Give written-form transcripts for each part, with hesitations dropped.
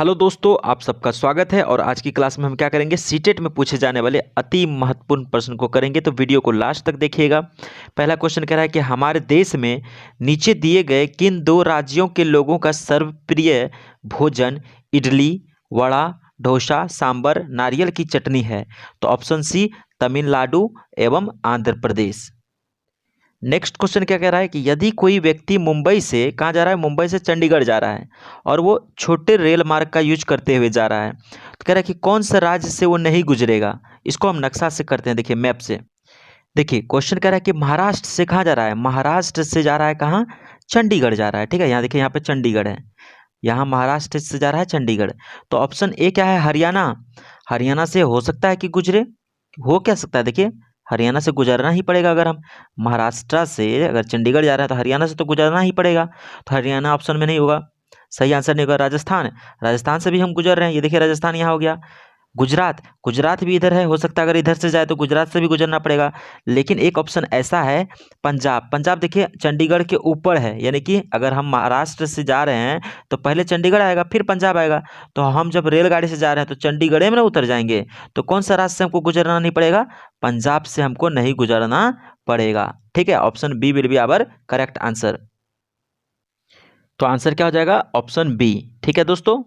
Hello दोस्तों, आप सबका स्वागत है। और आज की क्लास में हम क्या करेंगे, सीटेट में पूछे जाने वाले अति महत्वपूर्ण प्रश्न को करेंगे। तो वीडियो को लास्ट तक देखिएगा। पहला क्वेश्चन कह रहा है कि हमारे देश में नीचे दिए गए किन दो राज्यों के लोगों का सर्वप्रिय भोजन इडली, वड़ा, डोसा, सांबर, नारियल की चटनी है? तो ऑप्शन सी तमिलनाडु एवं आंध्र प्रदेश। नेक्स्ट क्वेश्चन क्या कह रहा है कि यदि कोई व्यक्ति मुंबई से कहाँ जा रहा है, मुंबई से चंडीगढ़ जा रहा है और वो छोटे रेल मार्ग का यूज करते हुए जा रहा है, तो कह रहा है कि कौन सा राज्य से वो नहीं गुजरेगा। इसको हम नक्शा से करते हैं, देखिए मैप से। देखिए क्वेश्चन कह रहा है कि महाराष्ट्र से कहाँ जा रहा है, महाराष्ट्र से जा रहा है कहाँ, चंडीगढ़ जा रहा है। ठीक है, यहाँ देखिए, यहाँ पे चंडीगढ़ है, यहाँ महाराष्ट्र से जा रहा है चंडीगढ़। तो ऑप्शन ए क्या है, हरियाणा। हरियाणा से हो सकता है कि गुजरे, हो क्या सकता है, देखिए हरियाणा से गुजरना ही पड़ेगा। अगर हम महाराष्ट्र से अगर चंडीगढ़ जा रहे हैं तो हरियाणा से तो गुजरना ही पड़ेगा। तो हरियाणा ऑप्शन में नहीं होगा, सही आंसर नहीं होगा। राजस्थान, राजस्थान से भी हम गुजर रहे हैं, ये देखिए राजस्थान यहाँ हो गया। गुजरात, गुजरात भी इधर है, हो सकता है अगर इधर से जाए तो गुजरात से भी गुजरना पड़ेगा। लेकिन एक ऑप्शन ऐसा है पंजाब। पंजाब देखिए चंडीगढ़ के ऊपर है, यानी कि अगर हम महाराष्ट्र से जा रहे हैं तो पहले चंडीगढ़ आएगा फिर पंजाब आएगा। तो हम जब रेलगाड़ी से जा रहे हैं तो चंडीगढ़ में ना उतर जाएंगे। तो कौन सा राज्य से हमको गुजरना नहीं पड़ेगा, पंजाब से हमको नहीं गुजरना पड़ेगा। ठीक है, option B will be our correct answer. तो आंसर क्या हो जाएगा, ऑप्शन बी। ठीक है दोस्तों,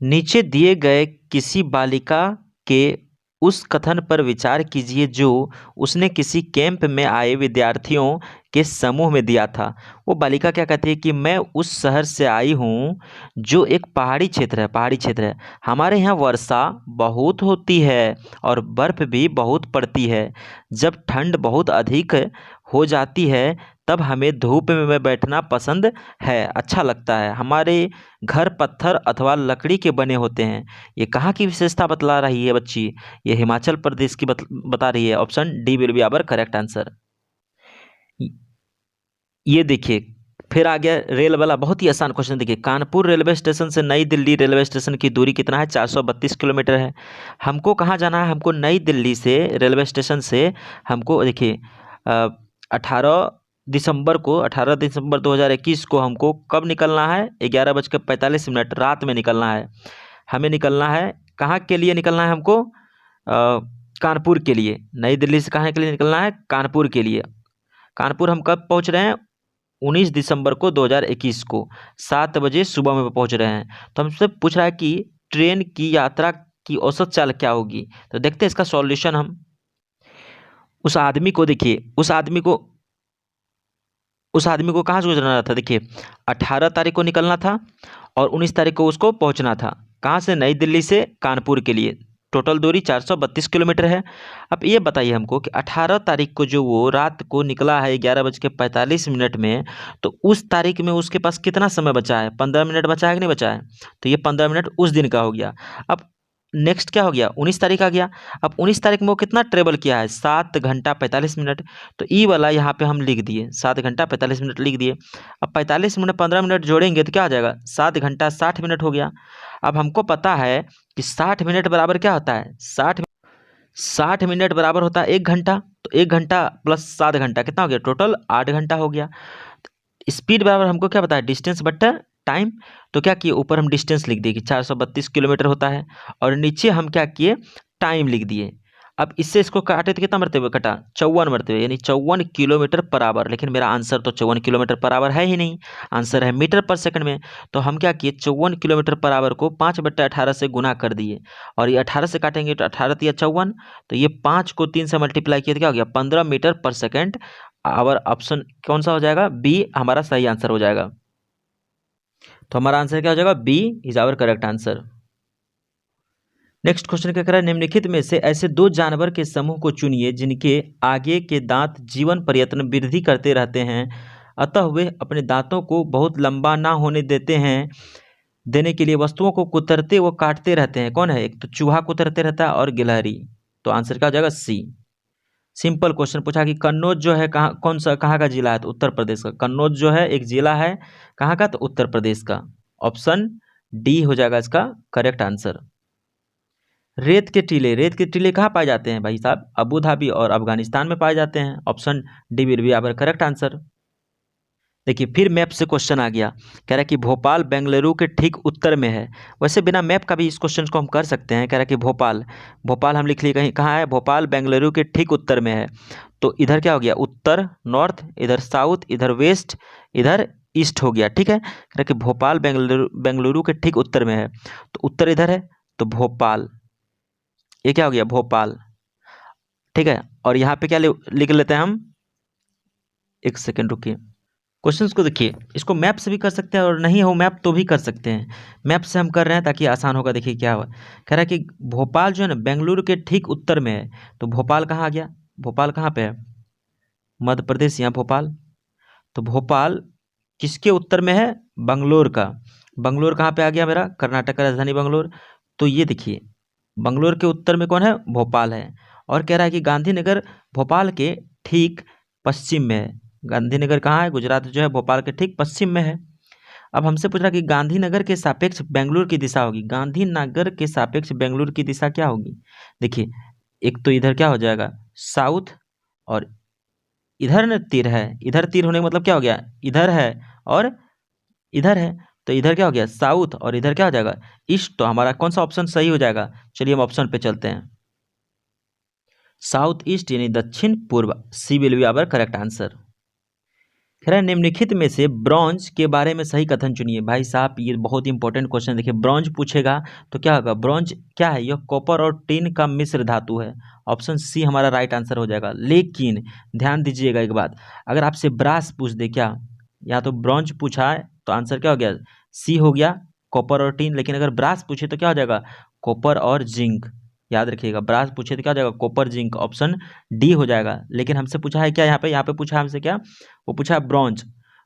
नीचे दिए गए किसी बालिका के उस कथन पर विचार कीजिए जो उसने किसी कैंप में आए विद्यार्थियों के समूह में दिया था। वो बालिका क्या कहती है कि मैं उस शहर से आई हूँ जो एक पहाड़ी क्षेत्र है, पहाड़ी क्षेत्र है। हमारे यहाँ वर्षा बहुत होती है और बर्फ भी बहुत पड़ती है। जब ठंड बहुत अधिक हो जाती है तब हमें धूप में बैठना पसंद है, अच्छा लगता है। हमारे घर पत्थर अथवा लकड़ी के बने होते हैं। ये कहाँ की विशेषता बतला रही है बच्ची, ये हिमाचल प्रदेश की बता रही है। Option D will be our correct answer. ये देखिए फिर आ गया रेल वाला, बहुत ही आसान क्वेश्चन। देखिए कानपुर रेलवे स्टेशन से नई दिल्ली रेलवे स्टेशन की दूरी कितना है, 432 किलोमीटर है। हमको कहाँ जाना है, हमको नई दिल्ली से रेलवे स्टेशन से हमको देखिए 18 दिसंबर 2021 को हमको कब निकलना है, 11:45 रात में निकलना है। हमें निकलना है, कहाँ के लिए निकलना है हमको, कानपुर के लिए। नई दिल्ली से कहाँ के लिए निकलना है, कानपुर के लिए। कानपुर हम कब पहुँच रहे हैं, 19 दिसंबर को 2021 को 7 बजे सुबह में पहुँच रहे हैं। तो हमसे पूछ रहा है कि ट्रेन की यात्रा की औसत चाल क्या होगी। तो देखते हैं इसका सॉल्यूशन हम। उस आदमी को देखिए, उस आदमी को कहाँ से गुजरना था, देखिए 18 तारीख को निकलना था और 19 तारीख को उसको पहुंचना था। कहाँ से, नई दिल्ली से कानपुर के लिए। टोटल दूरी 432 किलोमीटर है। अब ये बताइए हमको कि 18 तारीख को जो वो रात को निकला है 11:45 में, तो उस तारीख में उसके पास कितना समय बचा है, 15 मिनट बचा है कि नहीं बचा है। तो ये 15 मिनट उस दिन का हो गया। अब नेक्स्ट क्या हो गया, 19 तारीख आ गया। अब 19 तारीख में वो कितना ट्रेवल किया है, 7 घंटा 45 मिनट। तो ई वाला यहाँ पे हम लिख दिए, 7 घंटा 45 मिनट लिख दिए। अब 45 मिनट 15 मिनट जोड़ेंगे तो क्या आ जाएगा, 7 घंटा 60 मिनट हो गया। अब हमको पता है कि 60 मिनट बराबर क्या होता है, 60 मिनट बराबर होता है 1 घंटा। तो 1 घंटा प्लस 7 घंटा कितना हो गया, टोटल 8 घंटा हो गया। स्पीड बराबर हमको क्या पता है, डिस्टेंस बट्टा टाइम। तो क्या किए, ऊपर हम डिस्टेंस लिख दिए कि 432 किलोमीटर होता है और नीचे हम क्या किए, टाइम लिख दिए। अब इससे इसको काटे तो कितना मरते हुए कटा, 54 मरते हुए, यानी 54 किलोमीटर पर आवर। लेकिन मेरा आंसर तो 54 किलोमीटर पर आवर है ही नहीं, आंसर है मीटर पर सेकंड में। तो हम क्या किए, 54 किलोमीटर पर आवर को 5/18 से गुना कर दिए और ये 18 से काटेंगे तो 18 या 54। तो ये 5 को 3 से मल्टीप्लाई किया तो क्या हो गया, 15 मीटर पर सेकेंड। आवर ऑप्शन कौन सा हो जाएगा, बी हमारा सही आंसर हो जाएगा। तो हमारा आंसर क्या हो जाएगा, B is our correct answer. Next question क्या कर रहा है, निम्नलिखित में से ऐसे दो जानवर के समूह को चुनिए जिनके आगे के दांत जीवन पर्यंत वृद्धि करते रहते हैं, अतः वे अपने दांतों को बहुत लंबा ना होने देने के लिए वस्तुओं को कुतरते व काटते रहते हैं। कौन है, एक तो चूहा कुतरते रहता है और गिलहरी। तो आंसर क्या हो जाएगा, सी। सिंपल क्वेश्चन पूछा कि कन्नौज जो है कहाँ, कौन सा कहाँ का जिला है, तो उत्तर प्रदेश का। कन्नौज जो है एक जिला है, कहाँ का, तो उत्तर प्रदेश का। ऑप्शन डी हो जाएगा इसका करेक्ट आंसर। रेत के टीले कहाँ पाए जाते हैं भाई साहब, अबू धाबी और अफगानिस्तान में पाए जाते हैं। Option D will be our correct answer. देखिए फिर मैप से क्वेश्चन आ गया, कह रहा है कि भोपाल बेंगलुरु के ठीक उत्तर में है। वैसे बिना मैप का भी इस क्वेश्चन को हम कर सकते हैं। कह रहा है कि भोपाल, भोपाल हम लिख लिए कहीं, कहाँ है भोपाल बेंगलुरु के ठीक उत्तर में है। तो इधर क्या हो गया, उत्तर नॉर्थ, इधर साउथ, इधर वेस्ट, इधर ईस्ट हो गया। ठीक है, कह रहा है कि भोपाल बेंगलुरु बेंगलुरु के ठीक उत्तर में है, तो उत्तर इधर है, तो भोपाल, ये क्या हो गया भोपाल। ठीक है, और यहाँ पे क्या लिख लेते हैं हम, एक सेकेंड रुकिए। क्वेश्चंस को देखिए, इसको मैप से भी कर सकते हैं और नहीं हो मैप तो भी कर सकते हैं। मैप से हम कर रहे हैं ताकि आसान होगा। देखिए क्या हुआ, कह रहा है कि भोपाल जो है ना बेंगलुरु के ठीक उत्तर में है। तो भोपाल कहाँ आ गया, भोपाल कहाँ पे है, मध्य प्रदेश, यहाँ भोपाल। तो भोपाल किसके उत्तर में है, बंगलोर का। बंगलोर कहाँ पे आ गया मेरा, कर्नाटक का राजधानी बंगलोर। तो ये देखिए बंगलोर के उत्तर में कौन है, भोपाल है। और कह रहा है कि गांधीनगर भोपाल के ठीक पश्चिम में है। गांधीनगर कहाँ है, गुजरात जो है, भोपाल के ठीक पश्चिम में है। अब हमसे पूछ रहा है कि गांधीनगर के सापेक्ष बेंगलुरु की दिशा होगी, गांधीनगर के सापेक्ष बेंगलुरु की दिशा क्या होगी। देखिए एक तो इधर क्या हो जाएगा साउथ, और इधर न तीर है, इधर तीर होने का मतलब क्या हो गया, इधर है और इधर है, तो इधर क्या हो गया साउथ, और इधर क्या हो जाएगा ईस्ट। तो हमारा कौन सा ऑप्शन सही हो जाएगा, चलिए हम ऑप्शन पे चलते हैं, साउथ ईस्ट यानी दक्षिण पूर्व, C will be our correct answer. कह रहा है निम्नलिखित में से ब्रॉन्ज के बारे में सही कथन चुनिए। भाई साहब ये बहुत इंपॉर्टेंट क्वेश्चन, देखिए ब्रॉन्ज पूछेगा तो क्या होगा, ब्रॉन्ज क्या है, यह कॉपर और टिन का मिश्र धातु है। ऑप्शन सी हमारा राइट आंसर हो जाएगा। लेकिन ध्यान दीजिएगा एक बात, अगर आपसे ब्रास पूछ दे क्या, या तो ब्रॉन्ज पूछा है तो आंसर क्या हो गया, सी हो गया कॉपर और टिन। लेकिन अगर ब्रास पूछे तो क्या हो जाएगा, कॉपर और जिंक। याद रखिएगा ब्रास पूछे तो क्या हो जाएगा, कॉपर जिंक, ऑप्शन डी हो जाएगा। लेकिन हमसे पूछा है क्या, यहाँ पे पूछा है हमसे क्या, वो पूछा है ब्रॉन्ज।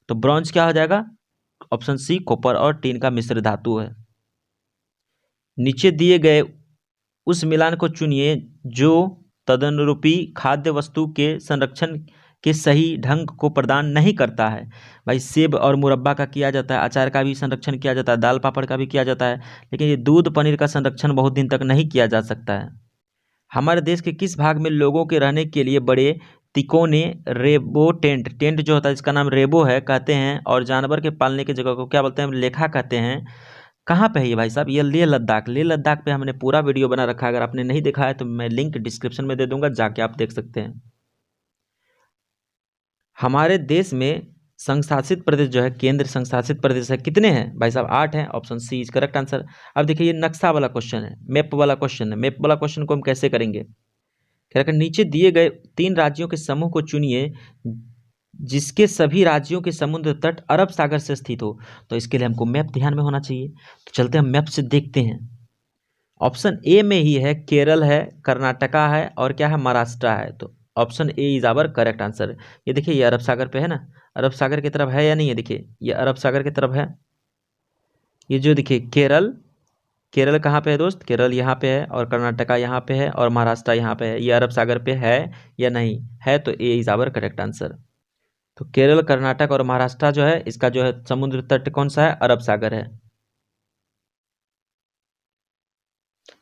तो ब्रॉन्ज क्या हो जाएगा, ऑप्शन सी कॉपर और टीन का मिश्र धातु है। नीचे दिए गए उस मिलान को चुनिए जो तदनुरूपी खाद्य वस्तु के संरक्षण के सही ढंग को प्रदान नहीं करता है। भाई सेब और मुरब्बा का किया जाता है, अचार का भी संरक्षण किया जाता है, दाल पापड़ का भी किया जाता है, लेकिन ये दूध पनीर का संरक्षण बहुत दिन तक नहीं किया जा सकता है। हमारे देश के किस भाग में लोगों के रहने के लिए बड़े तिकोने रेबो टेंट, टेंट जो होता है इसका नाम रेबो है कहते हैं, और जानवर के पालने की जगह को क्या बोलते हैं, लेखा कहते हैं। कहाँ पे है ये भाई साहब, ये लेह लद्दाख, लेह लद्दाख पे हमने पूरा वीडियो बना रखा है। अगर आपने नहीं देखा है तो मैं लिंक डिस्क्रिप्शन में दे दूंगा, जाके आप देख सकते हैं। हमारे देश में संघ शासित प्रदेश जो है, केंद्र संघ शासित प्रदेश है, कितने हैं भाई साहब, 8 हैं, option C is correct answer. अब देखिए ये नक्शा वाला क्वेश्चन है, मैप वाला क्वेश्चन है। मैप वाला क्वेश्चन को हम कैसे करेंगे, कह रहा है नीचे दिए गए 3 राज्यों के समूह को चुनिए जिसके सभी राज्यों के समुद्र तट अरब सागर से स्थित हो। तो इसके लिए हमको मैप ध्यान में होना चाहिए, तो चलते हैं मैप से देखते हैं। ऑप्शन ए में ही है, केरल है, कर्नाटका है, और क्या है, महाराष्ट्र है। तो option A is our correct answer. ये देखिए ये अरब सागर पे है ना, अरब सागर की तरफ है या नहीं है, देखिए ये अरब सागर की तरफ है। ये जो देखिए केरल, केरल कहाँ पे है दोस्त, केरल यहाँ पे है, और कर्नाटका यहाँ पे है, और महाराष्ट्र यहाँ पे है। ये अरब सागर पे है या नहीं है, तो ए इज आवर करेक्ट आंसर। तो केरल, कर्नाटक और महाराष्ट्र जो है, इसका जो है समुद्र तट कौन सा है, अरब सागर है।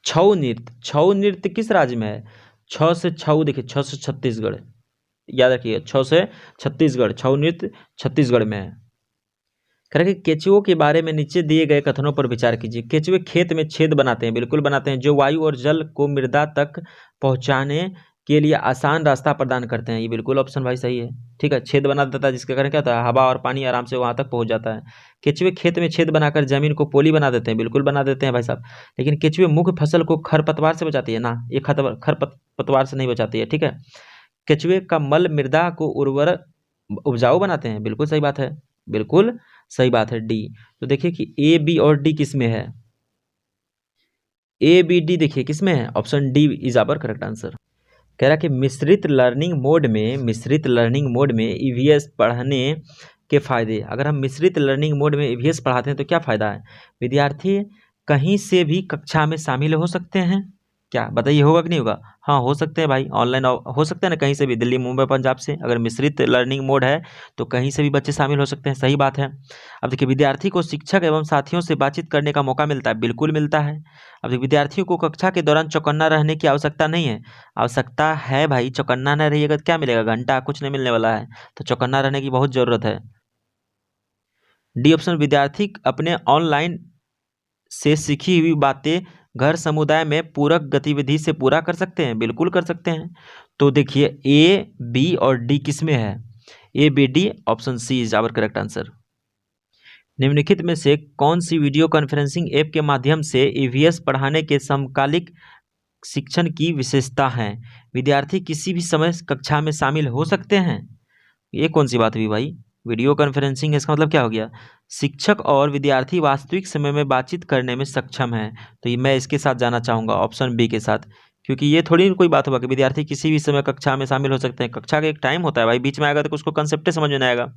छऊ नृत्य, छऊ नृत्य किस राज्य में है, छ से छऊ, देखिए छ से छत्तीसगढ़, याद रखिए छ से छत्तीसगढ़, छऊ नृत्य छत्तीसगढ़ में है। कह रहे कि केचुओं के बारे में नीचे दिए गए कथनों पर विचार कीजिए। केचुए खेत में छेद बनाते हैं, बिल्कुल बनाते हैं, जो वायु और जल को मृदा तक पहुंचाने के लिए आसान रास्ता प्रदान करते हैं। ये बिल्कुल ऑप्शन भाई सही है। ठीक है, छेद बना देता है जिसके कारण क्या होता है, हवा और पानी आराम से वहां तक पहुंच जाता है। केचुए खेत में छेद बनाकर जमीन को पोली बना देते हैं, बिल्कुल बना देते हैं भाई साहब। लेकिन केचुए मुख्य फसल को खरपतवार से बचाती है ना, ये खरपतवार से नहीं बचाती है। ठीक है, केचुए का मल मृदा को उर्वर उपजाऊ बनाते हैं, बिल्कुल सही बात है, बिल्कुल सही बात है, डी। तो देखिए कि ए बी और डी किस में है, ए बी डी देखिए किस में है, option D is our correct answer. कह रहा है कि मिश्रित लर्निंग मोड में, मिश्रित लर्निंग मोड में ईवीएस पढ़ने के फायदे। अगर हम मिश्रित लर्निंग मोड में ईवीएस पढ़ाते हैं तो क्या फ़ायदा है, विद्यार्थी कहीं से भी कक्षा में शामिल हो सकते हैं, क्या बताइए होगा कि नहीं होगा, हाँ हो सकते हैं भाई, ऑनलाइन हो सकते हैं ना, कहीं से भी, दिल्ली मुंबई पंजाब से। अगर मिश्रित लर्निंग मोड है तो कहीं से भी बच्चे शामिल हो सकते हैं, सही बात है। अब देखिए विद्यार्थी को शिक्षक एवं साथियों से बातचीत करने का मौका मिलता है, बिल्कुल मिलता है। अब देखिए विद्यार्थियों को कक्षा के दौरान चौकन्ना रहने की आवश्यकता नहीं है, आवश्यकता है भाई, चौकन्ना न रहिएगा तो क्या मिलेगा, घंटा कुछ नहीं मिलने वाला है, तो चौकन्ना रहने की बहुत ज़रूरत है। डी ऑप्शन, विद्यार्थी अपने ऑनलाइन से सीखी हुई बातें घर समुदाय में पूरक गतिविधि से पूरा कर सकते हैं, बिल्कुल कर सकते हैं। तो देखिए ए, बी और डी किस में है? A, B, D, option C is our correct answer. निम्नलिखित में से कौन सी वीडियो कॉन्फ्रेंसिंग ऐप के माध्यम से ईवीएस पढ़ाने के समकालिक शिक्षण की विशेषता है? विद्यार्थी किसी भी समय कक्षा में शामिल हो सकते हैं। ये कौन सी बात हुई भाई? वीडियो कॉन्फ्रेंसिंग, इसका मतलब क्या हो गया? शिक्षक और विद्यार्थी वास्तविक समय में बातचीत करने में सक्षम है। तो ये मैं इसके साथ जाना चाहूँगा, ऑप्शन बी के साथ, क्योंकि ये थोड़ी कोई बात होगा कि विद्यार्थी किसी भी समय कक्षा में शामिल हो सकते हैं। कक्षा का एक टाइम होता है भाई, बीच में आएगा तो उसको कंसेप्ट समझ में नहीं आएगा।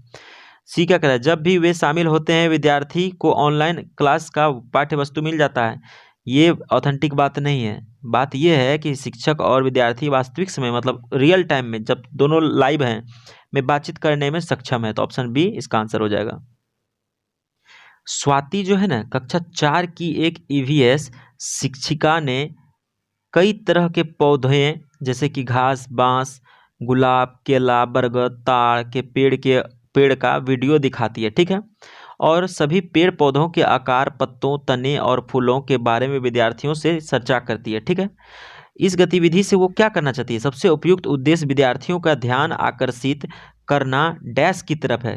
सी क्या कह रहा है? जब भी वे शामिल होते हैं विद्यार्थी को ऑनलाइन क्लास का पाठ्य वस्तु मिल जाता है। ये ऑथेंटिक बात नहीं है। बात यह है कि शिक्षक और विद्यार्थी वास्तविक समय मतलब रियल टाइम में जब दोनों लाइव हैं में बातचीत करने में सक्षम है। तो ऑप्शन बी इसका आंसर हो जाएगा। स्वाति जो है ना, कक्षा 4 की एक ईवीएस शिक्षिका ने कई तरह के पौधे जैसे कि घास, बांस, गुलाब, केला, बरगद, ताड़ के पेड़ का वीडियो दिखाती है, ठीक है। और सभी पेड़ पौधों के आकार, पत्तों, तने और फूलों के बारे में विद्यार्थियों से चर्चा करती है, ठीक है। इस गतिविधि से वो क्या करना चाहती है? सबसे उपयुक्त उद्देश्य विद्यार्थियों का ध्यान आकर्षित करना डैश की तरफ है।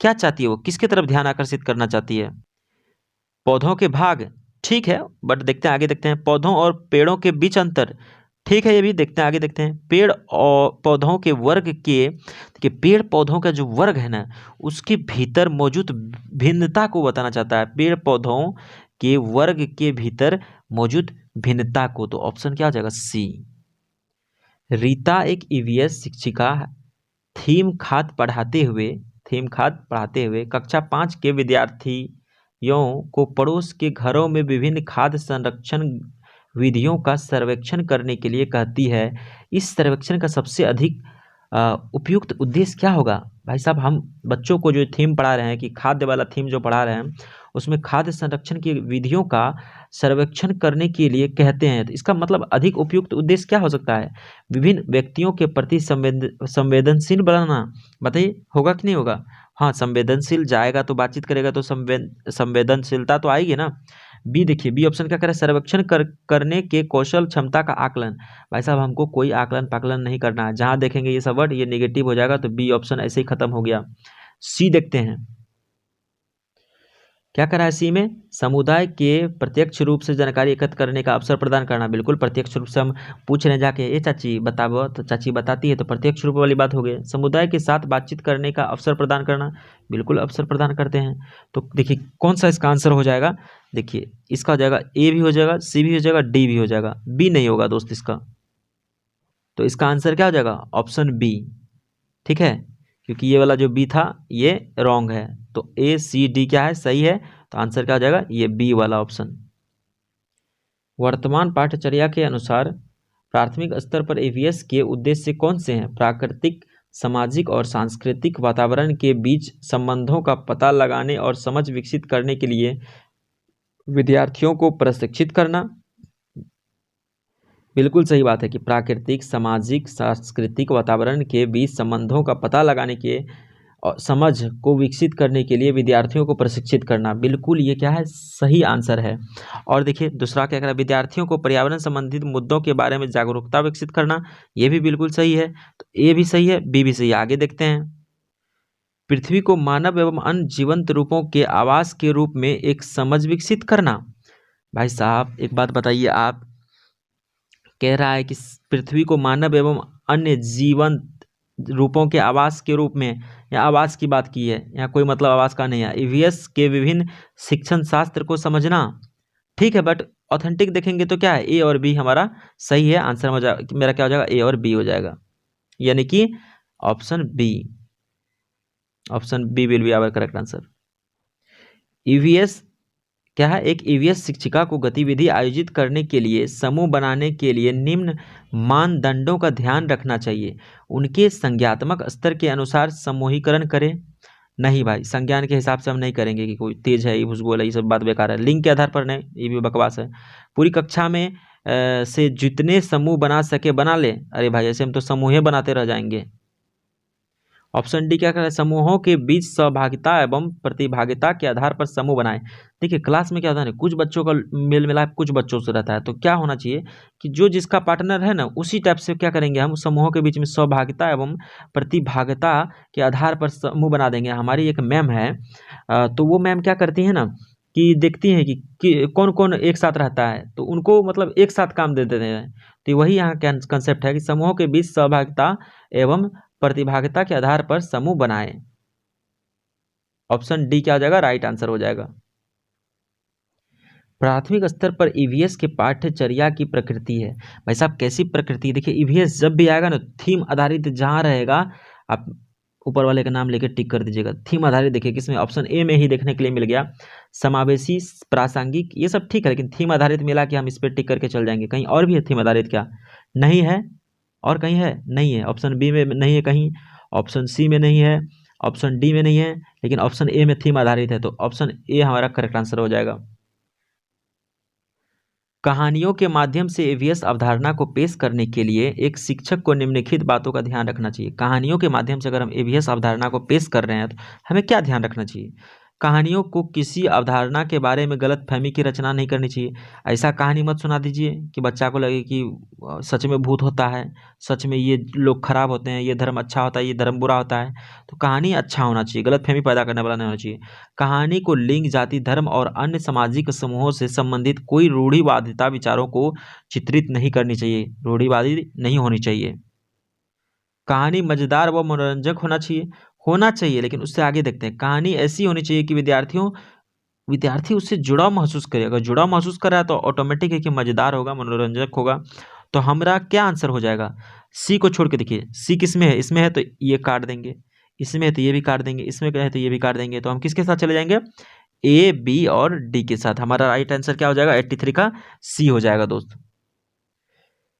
क्या चाहती है वो? किसकी तरफ ध्यान आकर्षित करना चाहती है? पौधों के भाग, ठीक है, बट देखते हैं आगे, देखते हैं पौधों और पेड़ों के बीच अंतर, ठीक है, ये भी देखते हैं आगे, देखते हैं पेड़ और पौधों के वर्ग के, देखिए पेड़ पौधों का जो वर्ग है ना उसके भीतर मौजूद भिन्नता को बताना चाहता है। पेड़ पौधों के वर्ग के भीतर मौजूद भिन्नता को। तो ऑप्शन क्या हो जाएगा? सी। रीता एक ईवीएस शिक्षिका थीम खाद पढ़ाते हुए कक्षा 5 के विद्यार्थियों को पड़ोस के घरों में विभिन्न खाद्य संरक्षण विधियों का सर्वेक्षण करने के लिए कहती है। इस सर्वेक्षण का सबसे अधिक उपयुक्त उद्देश्य क्या होगा? भाई साहब, हम बच्चों को जो थीम पढ़ा रहे हैं कि खाद्य वाला थीम जो पढ़ा रहे हैं उसमें खाद्य संरक्षण की विधियों का सर्वेक्षण करने के लिए कहते हैं। तो इसका मतलब अधिक उपयुक्त उद्देश्य क्या हो सकता है? विभिन्न व्यक्तियों के प्रति संवेदनशील बनाना। बताइए होगा कि नहीं होगा? हाँ, संवेदनशील जाएगा तो बातचीत करेगा तो संवेदनशीलता तो आएगी ना। बी देखिए, बी ऑप्शन क्या करे? सर्वेक्षण करने के कौशल क्षमता का आकलन। भाई साहब, हमको कोई आकलन पाकलन नहीं करना है। जहां देखेंगे ये सब वर्ड ये नेगेटिव हो जाएगा, तो बी ऑप्शन ऐसे ही खत्म हो गया। सी देखते हैं क्या करा है सी में? समुदाय के प्रत्यक्ष रूप से जानकारी एकत्र करने का अवसर प्रदान करना। बिल्कुल प्रत्यक्ष रूप से हम पूछ रहे हैं जाके, ये चाची बताओ, तो चाची बताती है, तो प्रत्यक्ष रूप वाली बात हो गई। समुदाय के साथ बातचीत करने का अवसर प्रदान करना, बिल्कुल अवसर प्रदान करते हैं। तो देखिए कौन सा इसका आंसर हो जाएगा? देखिए इसका हो जाएगा ए भी हो जाएगा, सी भी हो जाएगा, डी भी हो जाएगा, बी नहीं होगा दोस्त इसका। तो इसका आंसर क्या हो जाएगा? ऑप्शन बी, ठीक है, क्योंकि ये वाला जो बी था ये रॉन्ग है। तो ए, सी, डी क्या है? सही है। तो आंसर क्या हो जाएगा? ये बी वाला ऑप्शन। वर्तमान पाठ्यचर्या के अनुसार प्राथमिक स्तर पर ईवीएस के उद्देश्य कौन से हैं? प्राकृतिक, सामाजिक और सांस्कृतिक वातावरण के बीच संबंधों का पता लगाने और समझ विकसित करने के लिए विद्यार्थियों को प्रशिक्षित करना। बिल्कुल सही बात है कि प्राकृतिक, सामाजिक, सांस्कृतिक वातावरण के बीच संबंधों का पता लगाने के और समझ को विकसित करने के लिए विद्यार्थियों को प्रशिक्षित करना। बिल्कुल ये क्या है? सही आंसर है। और देखिए दूसरा क्या कह रहा है? विद्यार्थियों को पर्यावरण संबंधित मुद्दों के बारे में जागरूकता विकसित करना। ये भी बिल्कुल सही है। तो ए भी सही है, बी भी सही है। आगे देखते हैं। पृथ्वी को मानव एवं अन्य जीवंत रूपों के आवास के रूप में एक समझ विकसित करना। भाई साहब एक बात बताइए, आप कह रहा है कि पृथ्वी को मानव एवं अन्य जीवंत रूपों के आवास के रूप में, या आवास की बात की है, यहाँ कोई मतलब आवास का नहीं है। ईवीएस के विभिन्न शिक्षण शास्त्र को समझना, ठीक है, बट ऑथेंटिक देखेंगे तो क्या है? ए और बी हमारा सही है। आंसर हो जाएगा मेरा क्या हो जाएगा? ए और बी हो जाएगा, यानी कि option B, option B will be our correct answer. EVS क्या है? एक ईवीएस शिक्षिका को गतिविधि आयोजित करने के लिए समूह बनाने के लिए निम्न मानदंडों का ध्यान रखना चाहिए। उनके संज्ञात्मक स्तर के अनुसार समूहीकरण करें। नहीं भाई, संज्ञान के हिसाब से हम नहीं करेंगे कि कोई तेज है, ये भूगोल है, ये सब बात बेकार है। लिंग के आधार पर नहीं, ये भी बकवास है। पूरी कक्षा में से जितने समूह बना सके बना ले। अरे भाई ऐसे हम तो समूह बनाते रह जाएंगे। ऑप्शन डी क्या कर रहा है, समूहों के बीच सहभागिता एवं प्रतिभागिता के आधार पर समूह बनाए। देखिए क्लास में क्या होता है ना, कुछ बच्चों का मेल मिलाप कुछ बच्चों से रहता है, तो क्या होना चाहिए कि जो जिसका पार्टनर है ना उसी टाइप से क्या करेंगे, हम समूहों के बीच में सहभागिता एवं प्रतिभागिता के आधार पर समूह बना देंगे। हमारी एक मैम है, तो वो मैम क्या करती है ना कि देखती हैं कि कौन कौन एक साथ रहता है, तो उनको मतलब एक साथ काम दे देते हैं। तो वही यहाँ कंसेप्ट है कि समूहों के बीच सहभागिता एवं प्रतिभागिता के आधार पर समूह बनाएं। ऑप्शन डी क्या हो जाएगा, राइट आंसर हो जाएगा। प्राथमिक स्तर पर ईवीएस के पाठ्यचर्या की प्रकृति है। भाई साहब कैसी प्रकृति, देखिए ईवीएस जब भी आएगा ना थीम आधारित जहां रहेगा, आप ऊपर वाले का नाम लेकर टिक कर दीजिएगा। थीम आधारित देखिए किसमें, ऑप्शन ए में ही देखने के लिए मिल गया, समावेशी प्रासंगिक ये सब ठीक है, लेकिन थीम आधारित मिला कि हम इस पर टिक करके चल जाएंगे। कहीं और भी है थीम आधारित क्या, नहीं है, और कहीं है, नहीं है। ऑप्शन बी में नहीं है कहीं, ऑप्शन सी में नहीं है, ऑप्शन डी में नहीं है, लेकिन ऑप्शन ए में थीम आधारित है, तो ऑप्शन ए हमारा करेक्ट आंसर हो जाएगा। कहानियों के माध्यम से ईवीएस अवधारणा को पेश करने के लिए एक शिक्षक को निम्नलिखित बातों का ध्यान रखना चाहिए। कहानियों के माध्यम से अगर हम ईवीएस अवधारणा को पेश कर रहे हैं तो हमें क्या ध्यान रखना चाहिए, कहानियों को किसी अवधारणा के बारे में गलत फहमी की रचना नहीं करनी चाहिए। ऐसा कहानी मत सुना दीजिए कि बच्चा को लगे कि सच में भूत होता है, सच में ये लोग खराब होते हैं, ये धर्म अच्छा होता है, ये धर्म बुरा होता है। तो कहानी अच्छा होना चाहिए, गलत फहमी पैदा करने वाला नहीं होना चाहिए। कहानी को लिंग, जाति, धर्म और अन्य सामाजिक समूहों से संबंधित कोई रूढ़िवादिता विचारों को चित्रित नहीं करनी चाहिए, रूढ़िवादी नहीं होनी चाहिए। कहानी मजेदार व मनोरंजक होना चाहिए, लेकिन उससे आगे देखते हैं, कहानी ऐसी होनी चाहिए कि विद्यार्थी उससे जुड़ाव महसूस करे। अगर जुड़ाव महसूस कर रहा है तो ऑटोमेटिक है कि मजेदार होगा, मनोरंजक होगा। तो हमारा क्या आंसर हो जाएगा, सी को छोड़ के देखिए, सी किस में है, इसमें है तो ये काट देंगे, इसमें है तो ये भी काट देंगे, इसमें है तो ये भी काट देंगे, तो हम किसके साथ चले जाएंगे, ए बी और डी के साथ। हमारा राइट आंसर क्या हो जाएगा, 83 का सी हो जाएगा दोस्त।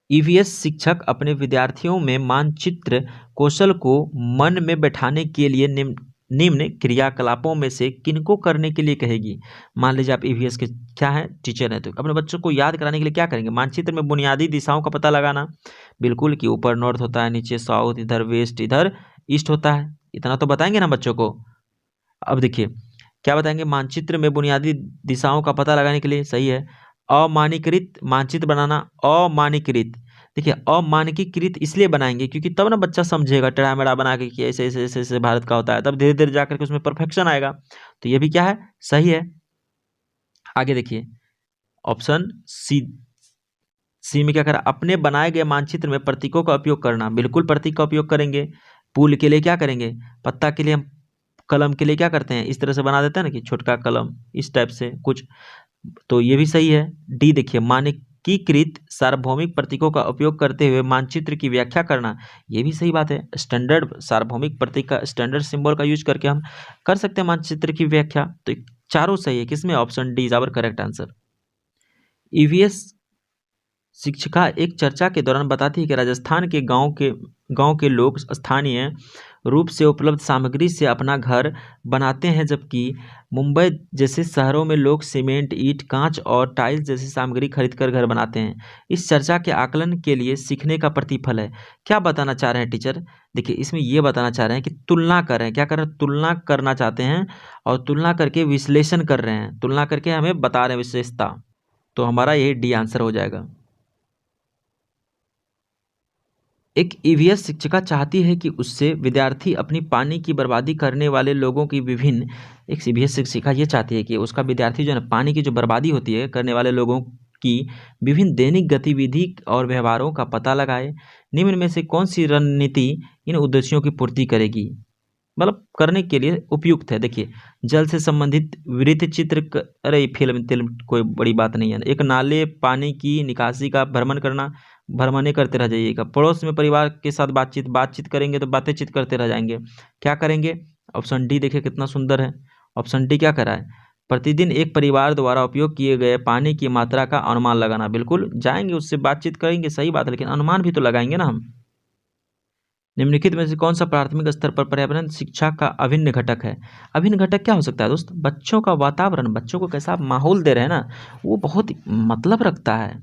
ईवीएस शिक्षक अपने विद्यार्थियों में मानचित्र कौशल को मन में बैठाने के लिए निम्न क्रियाकलापों में से किनको करने के लिए कहेगी। मान लीजिए आप ईवीएस के क्या है, टीचर हैं, तो अपने बच्चों को याद कराने के लिए क्या करेंगे, मानचित्र में बुनियादी दिशाओं का पता लगाना, बिल्कुल कि ऊपर नॉर्थ होता है, नीचे साउथ, इधर वेस्ट, इधर ईस्ट होता है, इतना तो बताएंगे ना बच्चों को। अब देखिए क्या बताएंगे, मानचित्र में बुनियादी दिशाओं का पता लगाने के लिए, सही है, अमानकीकृत मानचित्र बनाना, अमानकीकृत। देखिए अमानकीकृत इसलिए बनाएंगे क्योंकि तब ना बच्चा समझेगा, टेढ़ा मेढ़ा बना के कि ऐसे ऐसे ऐसे ऐसे भारत का होता है, तब धीरे धीरे जाकर के उसमें परफेक्शन आएगा। तो ये भी क्या है, सही है। आगे देखिए ऑप्शन सी, सी में क्या करा, अपने बनाए गए मानचित्र में प्रतीकों का उपयोग करना, बिल्कुल प्रतीक का उपयोग करेंगे। पुल के लिए क्या करेंगे, पत्ता के लिए हम कलम के लिए क्या करते हैं, इस तरह से बना देते हैं ना कि छोटका कलम, इस टाइप से कुछ, तो ये भी सही है। डी देखिए, मानकीकृत सार्वभौमिक प्रतीकों का उपयोग करते हुए मानचित्र की व्याख्या करना, ये भी सही बात है। स्टैंडर्ड सार्वभौमिक प्रतीक का, स्टैंडर्ड सिंबल का यूज करके हम कर सकते हैं मानचित्र की व्याख्या। तो चारों सही है, किसमें, option D is our correct answer. EVS शिक्षिका एक चर्चा के दौरान बताती है कि राजस्थान के गांव के लोग स्थानीय रूप से उपलब्ध सामग्री से अपना घर बनाते हैं, जबकि मुंबई जैसे शहरों में लोग सीमेंट, ईंट, कांच और टाइल्स जैसी सामग्री खरीदकर घर बनाते हैं। इस चर्चा के आकलन के लिए सीखने का प्रतिफल है। क्या बताना चाह रहे हैं टीचर, देखिए इसमें ये बताना चाह रहे हैं कि तुलना कर रहे हैं, क्या कर रहे हैं, तुलना करना चाहते हैं, और तुलना करके विश्लेषण कर रहे हैं, तुलना करके हमें बता रहे हैं विशेषता। तो हमारा ये डी आंसर हो जाएगा। एक ईवीएस शिक्षिका चाहती है कि उससे विद्यार्थी अपनी पानी की बर्बादी करने वाले लोगों की विभिन्न, एक ईवीएस शिक्षिका ये चाहती है कि उसका विद्यार्थी जो है ना पानी की जो बर्बादी होती है करने वाले लोगों की विभिन्न दैनिक गतिविधि और व्यवहारों का पता लगाए। निम्न में से कौन सी रणनीति इन उद्देश्यों की पूर्ति करेगी, मतलब करने के लिए उपयुक्त है। देखिए जल से संबंधित वृत्त चित्र अरे फिल्म कोई बड़ी बात नहीं है। एक नाले पानी की निकासी का भ्रमण करना, भ्रमणे करते रह जाइएगा। पड़ोस में परिवार के साथ बातचीत करेंगे तो बातचीत करते रह जाएंगे। क्या करेंगे, ऑप्शन डी देखिए कितना सुंदर है। ऑप्शन डी क्या करा है, प्रतिदिन एक परिवार द्वारा उपयोग किए गए पानी की मात्रा का अनुमान लगाना, बिल्कुल जाएंगे उससे बातचीत करेंगे, सही बात है, लेकिन अनुमान भी तो लगाएंगे ना हम। निम्नलिखित में से कौन सा प्राथमिक स्तर पर पर्यावरण शिक्षा का अभिन्न घटक है। अभिन्न घटक क्या हो सकता है दोस्त, बच्चों का वातावरण, बच्चों को कैसा आप माहौल दे रहे हैं ना, वो बहुत मतलब रखता है।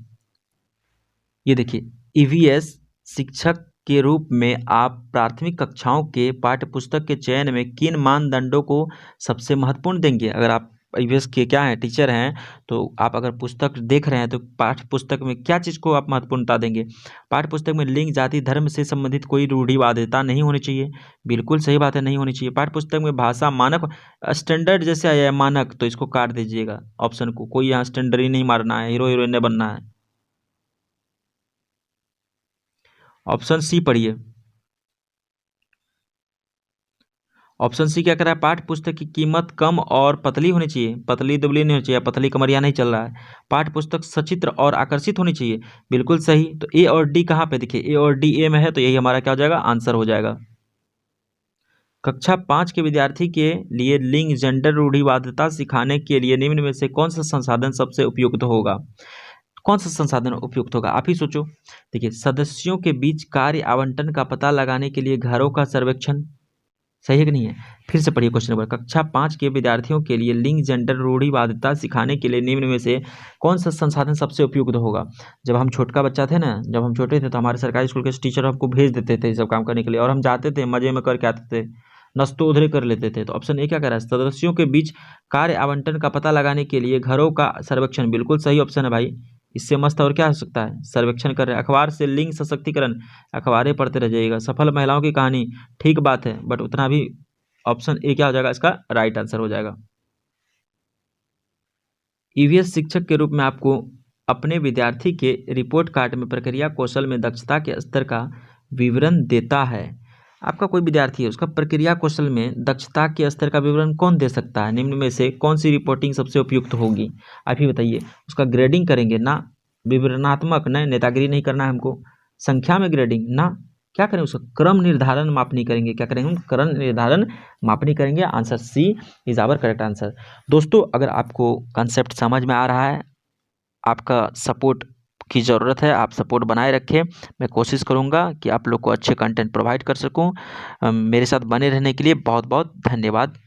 ये देखिए ईवीएस शिक्षक के रूप में आप प्राथमिक कक्षाओं के पाठ्यपुस्तक के चयन में किन मानदंडों को सबसे महत्वपूर्ण देंगे? अगर आप ईवीएस के क्या हैं, टीचर हैं, तो आप अगर पुस्तक देख रहे हैं तो पाठ्य पुस्तक में क्या चीज़ को आप महत्वपूर्णता देंगे? पाठ्य पुस्तक में लिंग, जाति, धर्म से संबंधित कोई रूढ़िवादिता नहीं होनी चाहिए। बिल्कुल सही बात है, नहीं होनी चाहिए। पाठ्य पुस्तक में भाषा मानक, स्टैंडर्ड जैसे आया है मानक, तो इसको काट दीजिएगा ऑप्शन को। कोई यहाँ स्टैंडर्ड ही नहीं मारना है, हीरो हीरोइन नहीं बनना है। ऑप्शन सी पढ़िए। ऑप्शन सी क्या कह रहा है? पाठ्य पुस्तक की कीमत कम और पतली होनी चाहिए। पतली दुबली नहीं होनी चाहिए, पतली कमरिया नहीं चल रहा है। पाठ्य पुस्तक सचित्र और आकर्षित होनी चाहिए। बिल्कुल सही। तो ए और डी कहाँ पे? देखिए ए और डी ए में है, तो यही हमारा क्या हो जाएगा? आंसर हो जाएगा। कक्षा 5 के विद्यार्थी के लिए लिंग, जेंडर रूढ़िवादिता सिखाने के लिए निम्न में से कौन सा संसाधन सबसे उपयुक्त होगा? कौन सा संसाधन उपयुक्त होगा? आप ही सोचो। देखिए, सदस्यों के बीच कार्य आवंटन का पता लगाने के लिए घरों का सर्वेक्षण, सही है कि नहीं है? फिर से पढ़िए क्वेश्चन नंबर। कक्षा 5 के विद्यार्थियों के लिए लिंग, जेंडर रूढ़िवादिता सिखाने के लिए निम्न में से कौन सा संसाधन सबसे उपयुक्त होगा? जब हम छोटका बच्चा थे ना, जब हम छोटे थे, तो हमारे सरकारी स्कूल के टीचर हमको भेज देते थे ये सब काम करने के लिए, और हम जाते थे, मजे में करके आते थे, नस्तों उधरे कर लेते थे। तो ऑप्शन ए क्या कह रहा है? सदस्यों के बीच कार्य आवंटन का पता लगाने के लिए घरों का सर्वेक्षण। बिल्कुल सही ऑप्शन है भाई। इससे मस्त और क्या हो सकता है? सर्वेक्षण कर रहे हैं। अखबार से लिंग सशक्तिकरण, अखबारें पढ़ते रह जाइएगा। सफल महिलाओं की कहानी, ठीक बात है, बट उतना भी ऑप्शन ए क्या हो जाएगा? इसका राइट आंसर हो जाएगा। ईवीएस शिक्षक के रूप में आपको अपने विद्यार्थी के रिपोर्ट कार्ड में प्रक्रिया कौशल में दक्षता के स्तर का विवरण देता है। आपका कोई विद्यार्थी है, उसका प्रक्रिया कौशल में दक्षता के स्तर का विवरण कौन दे सकता है? निम्न में से कौन सी रिपोर्टिंग सबसे उपयुक्त होगी? आप ही बताइए। उसका ग्रेडिंग करेंगे ना, विवरणात्मक, न नेतागिरी नहीं करना है हमको, संख्या में ग्रेडिंग ना, क्या करें? उसका क्रम निर्धारण मापनी करेंगे। क्या करेंगे हम? क्रम निर्धारण मापनी करेंगे। Answer C is our correct answer. दोस्तों, अगर आपको कंसेप्ट समझ में आ रहा है, आपका सपोर्ट की ज़रूरत है, आप सपोर्ट बनाए रखें। मैं कोशिश करूँगा कि आप लोग को अच्छे कंटेंट प्रोवाइड कर सकूँ। मेरे साथ बने रहने के लिए बहुत बहुत धन्यवाद।